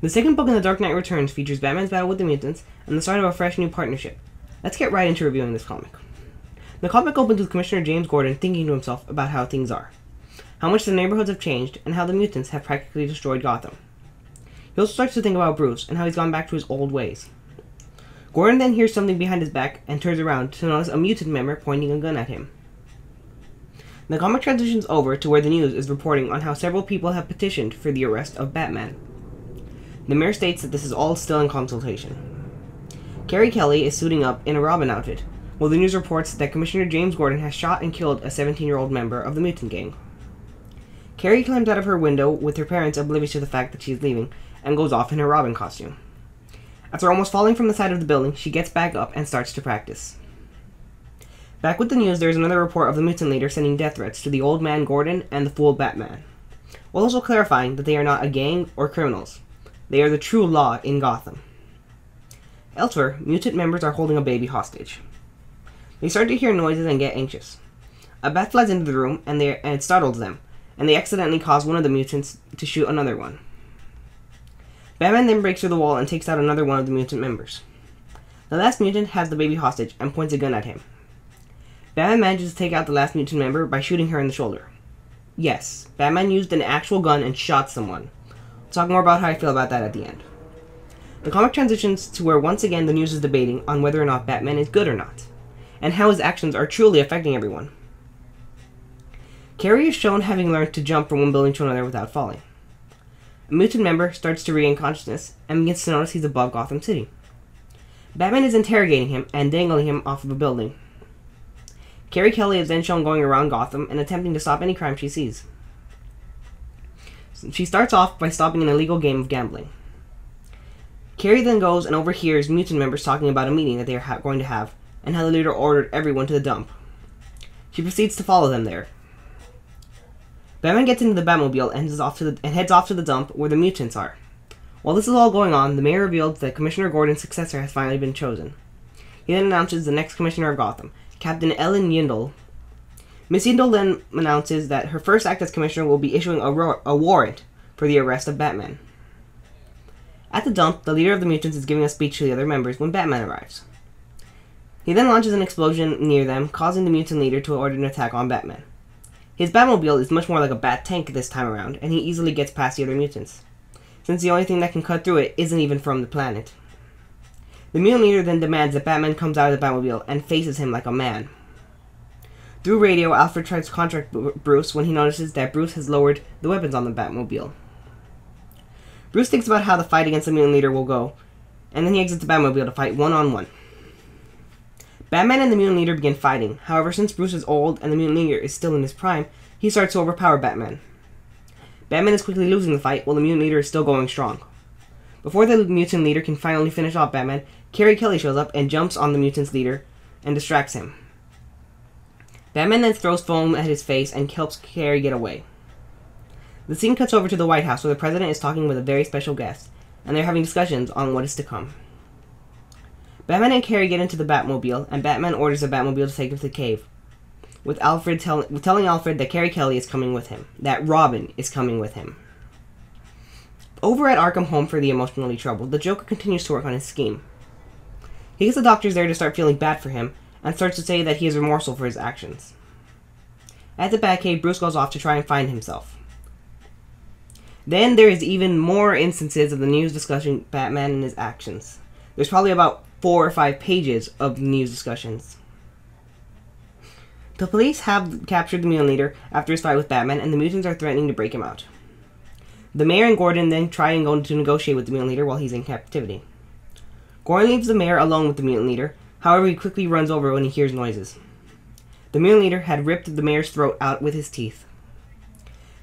The second book in The Dark Knight Returns features Batman's battle with the mutants and the start of a fresh new partnership. Let's get right into reviewing this comic. The comic opens with Commissioner James Gordon thinking to himself about how things are, how much the neighborhoods have changed, and how the mutants have practically destroyed Gotham. He also starts to think about Bruce and how he's gone back to his old ways. Gordon then hears something behind his back and turns around to notice a mutant member pointing a gun at him. The comic transitions over to where the news is reporting on how several people have petitioned for the arrest of Batman. The mayor states that this is all still in consultation. Carrie Kelly is suiting up in a Robin outfit, while the news reports that Commissioner James Gordon has shot and killed a 17-year-old member of the mutant gang. Carrie climbs out of her window with her parents oblivious to the fact that she is leaving, and goes off in her Robin costume. After almost falling from the side of the building, she gets back up and starts to practice. Back with the news, there is another report of the mutant leader sending death threats to the old man Gordon and the fool Batman, while also clarifying that they are not a gang or criminals. They are the true law in Gotham. Elsewhere, mutant members are holding a baby hostage. They start to hear noises and get anxious. A bat flies into the room and it startles them, and they accidentally cause one of the mutants to shoot another one. Batman then breaks through the wall and takes out another one of the mutant members. The last mutant has the baby hostage and points a gun at him. Batman manages to take out the last mutant member by shooting her in the shoulder. Yes, Batman used an actual gun and shot someone. I'll talk more about how I feel about that at the end. The comic transitions to where once again the news is debating on whether or not Batman is good or not, and how his actions are truly affecting everyone. Carrie is shown having learned to jump from one building to another without falling. A mutant member starts to regain consciousness and begins to notice he's above Gotham City. Batman is interrogating him and dangling him off of a building. Carrie Kelly is then shown going around Gotham and attempting to stop any crime she sees. She starts off by stopping an illegal game of gambling. Carrie then goes and overhears mutant members talking about a meeting that they are going to have, and how the leader ordered everyone to the dump. She proceeds to follow them there. Batman gets into the Batmobile and heads off to the dump where the mutants are. While this is all going on, the mayor reveals that Commissioner Gordon's successor has finally been chosen. He then announces the next commissioner of Gotham, Captain Ellen Yindel. Miss Yindel then announces that her first act as commissioner will be issuing a warrant for the arrest of Batman. At the dump, the leader of the mutants is giving a speech to the other members when Batman arrives. He then launches an explosion near them, causing the mutant leader to order an attack on Batman. His Batmobile is much more like a bat tank this time around, and he easily gets past the other mutants, since the only thing that can cut through it isn't even from the planet. The mutant leader then demands that Batman comes out of the Batmobile and faces him like a man. Through radio, Alfred tries to contact Bruce when he notices that Bruce has lowered the weapons on the Batmobile. Bruce thinks about how the fight against the mutant leader will go, and then he exits the Batmobile to fight one-on-one. Batman and the mutant leader begin fighting. However, since Bruce is old and the mutant leader is still in his prime, he starts to overpower Batman. Batman is quickly losing the fight while the mutant leader is still going strong. Before the mutant leader can finally finish off Batman, Carrie Kelly shows up and jumps on the mutant's leader and distracts him. Batman then throws foam at his face and helps Carrie get away. The scene cuts over to the White House where the president is talking with a very special guest, and they're having discussions on what is to come. Batman and Carrie get into the Batmobile, and Batman orders the Batmobile to take him to the cave, with Alfred telling Alfred that Carrie Kelly is coming with him, that Robin is coming with him. Over at Arkham Home for the emotionally troubled, the Joker continues to work on his scheme. He gets the doctors there to start feeling bad for him, and starts to say that he is remorseful for his actions. At the Batcave, Bruce goes off to try and find himself. Then there is even more instances of the news discussing Batman and his actions. There's probably about 4 or 5 pages of news discussions. The police have captured the mutant leader after his fight with Batman, and the mutants are threatening to break him out. The mayor and Gordon then try and go to negotiate with the mutant leader while he's in captivity. Gordon leaves the mayor alone with the mutant leader, however he quickly runs over when he hears noises. The mutant leader had ripped the mayor's throat out with his teeth.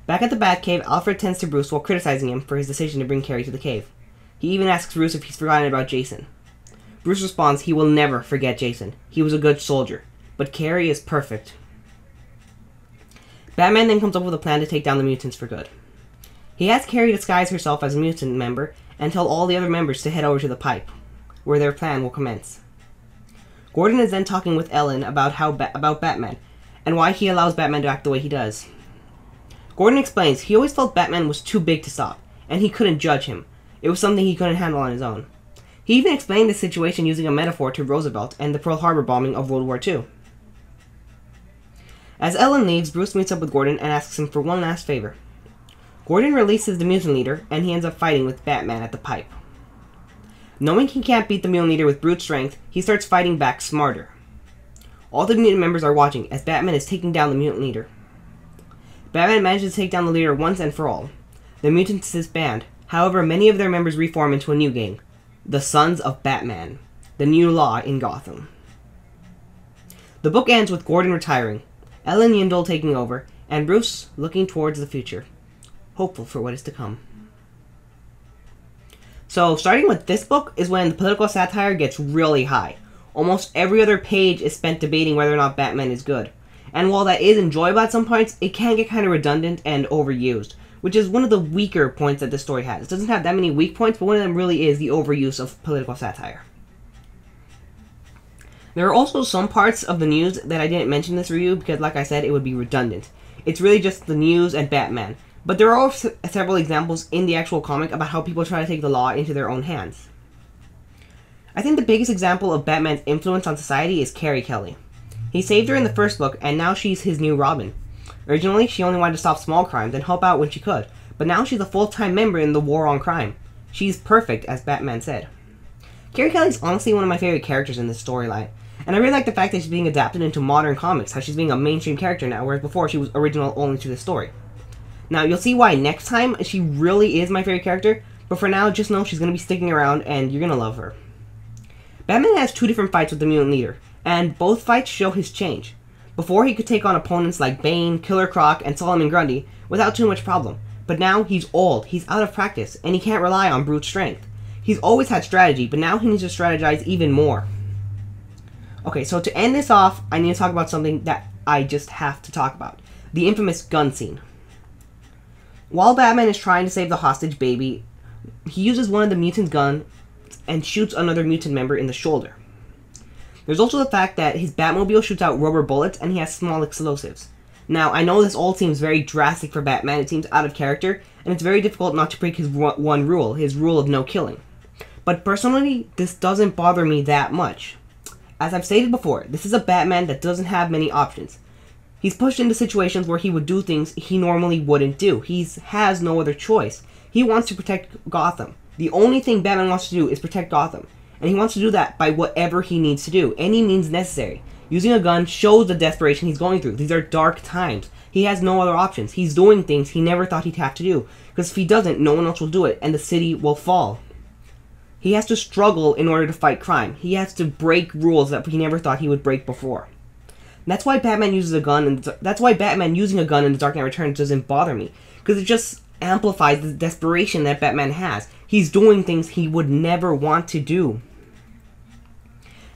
Back at the Batcave, Alfred tends to Bruce while criticizing him for his decision to bring Carrie to the cave. He even asks Bruce if he's forgotten about Jason. Bruce responds he will never forget Jason. He was a good soldier. But Carrie is perfect. Batman then comes up with a plan to take down the mutants for good. He has Carrie disguise herself as a mutant member and tell all the other members to head over to the pipe, where their plan will commence. Gordon is then talking with Ellen about about Batman, and why he allows Batman to act the way he does. Gordon explains he always felt Batman was too big to stop, and he couldn't judge him, It was something he couldn't handle on his own. He even explained the situation using a metaphor to Roosevelt and the Pearl Harbor bombing of World War II. As Ellen leaves, Bruce meets up with Gordon and asks him for one last favor. Gordon releases the mutant leader, and he ends up fighting with Batman at the pipe. Knowing he can't beat the mutant leader with brute strength, he starts fighting back smarter. All the mutant members are watching as Batman is taking down the mutant leader. Batman manages to take down the leader once and for all. The mutants disband. However, many of their members reform into a new gang, the Sons of Batman, the new law in Gotham. The book ends with Gordon retiring, Ellen Yindel taking over, and Bruce looking towards the future, hopeful for what is to come. So, starting with this book is when the political satire gets really high. Almost every other page is spent debating whether or not Batman is good. And while that is enjoyable at some points, it can get kind of redundant and overused, which is one of the weaker points that this story has. It doesn't have that many weak points, but one of them really is the overuse of political satire. There are also some parts of the news that I didn't mention in this review because, like I said, it would be redundant. It's really just the news and Batman. But there are several examples in the actual comic about how people try to take the law into their own hands. I think the biggest example of Batman's influence on society is Carrie Kelly. He saved her in the first book, and now she's his new Robin. Originally, she only wanted to stop small crimes and help out when she could, but now she's a full-time member in the war on crime. She's perfect, as Batman said. Carrie Kelly's honestly one of my favorite characters in this storyline, and I really like the fact that she's being adapted into modern comics, how she's being a mainstream character now, whereas before she was original only to the story. Now, you'll see why next time she really is my favorite character, but for now, just know she's going to be sticking around, and you're going to love her. Batman has two different fights with the mutant leader, and both fights show his change. Before, he could take on opponents like Bane, Killer Croc, and Solomon Grundy without too much problem, but now he's old, he's out of practice, and he can't rely on brute strength. He's always had strategy, but now he needs to strategize even more. Okay, so to end this off, I need to talk about something that I just have to talk about. The infamous gun scene. While Batman is trying to save the hostage baby, he uses one of the mutant's guns and shoots another mutant member in the shoulder. There's also the fact that his Batmobile shoots out rubber bullets and he has small explosives. Now, I know this all seems very drastic for Batman, it seems out of character, and it's very difficult not to break his one rule, his rule of no killing. But personally, this doesn't bother me that much. As I've stated before, this is a Batman that doesn't have many options. He's pushed into situations where he would do things he normally wouldn't do. He has no other choice. He wants to protect Gotham. The only thing Batman wants to do is protect Gotham. And he wants to do that by whatever he needs to do. Any means necessary. Using a gun shows the desperation he's going through. These are dark times. He has no other options. He's doing things he never thought he'd have to do. Because if he doesn't, no one else will do it, and the city will fall. He has to struggle in order to fight crime. He has to break rules that he never thought he would break before. And that's why Batman uses a gun, and that's why Batman using a gun in The Dark Knight Returns doesn't bother me. Because it just amplifies the desperation that Batman has. He's doing things he would never want to do.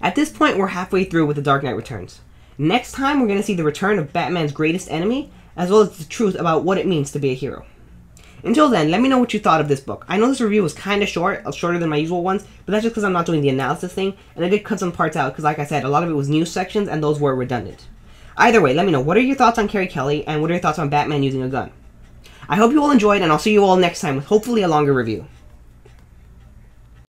At this point, we're halfway through with The Dark Knight Returns. Next time, we're going to see the return of Batman's greatest enemy, as well as the truth about what it means to be a hero. Until then, let me know what you thought of this book. I know this review was kind of short, shorter than my usual ones, but that's just because I'm not doing the analysis thing, and I did cut some parts out because, like I said, a lot of it was news sections, and those were redundant. Either way, let me know, what are your thoughts on Carrie Kelly, and what are your thoughts on Batman using a gun? I hope you all enjoyed, and I'll see you all next time with hopefully a longer review.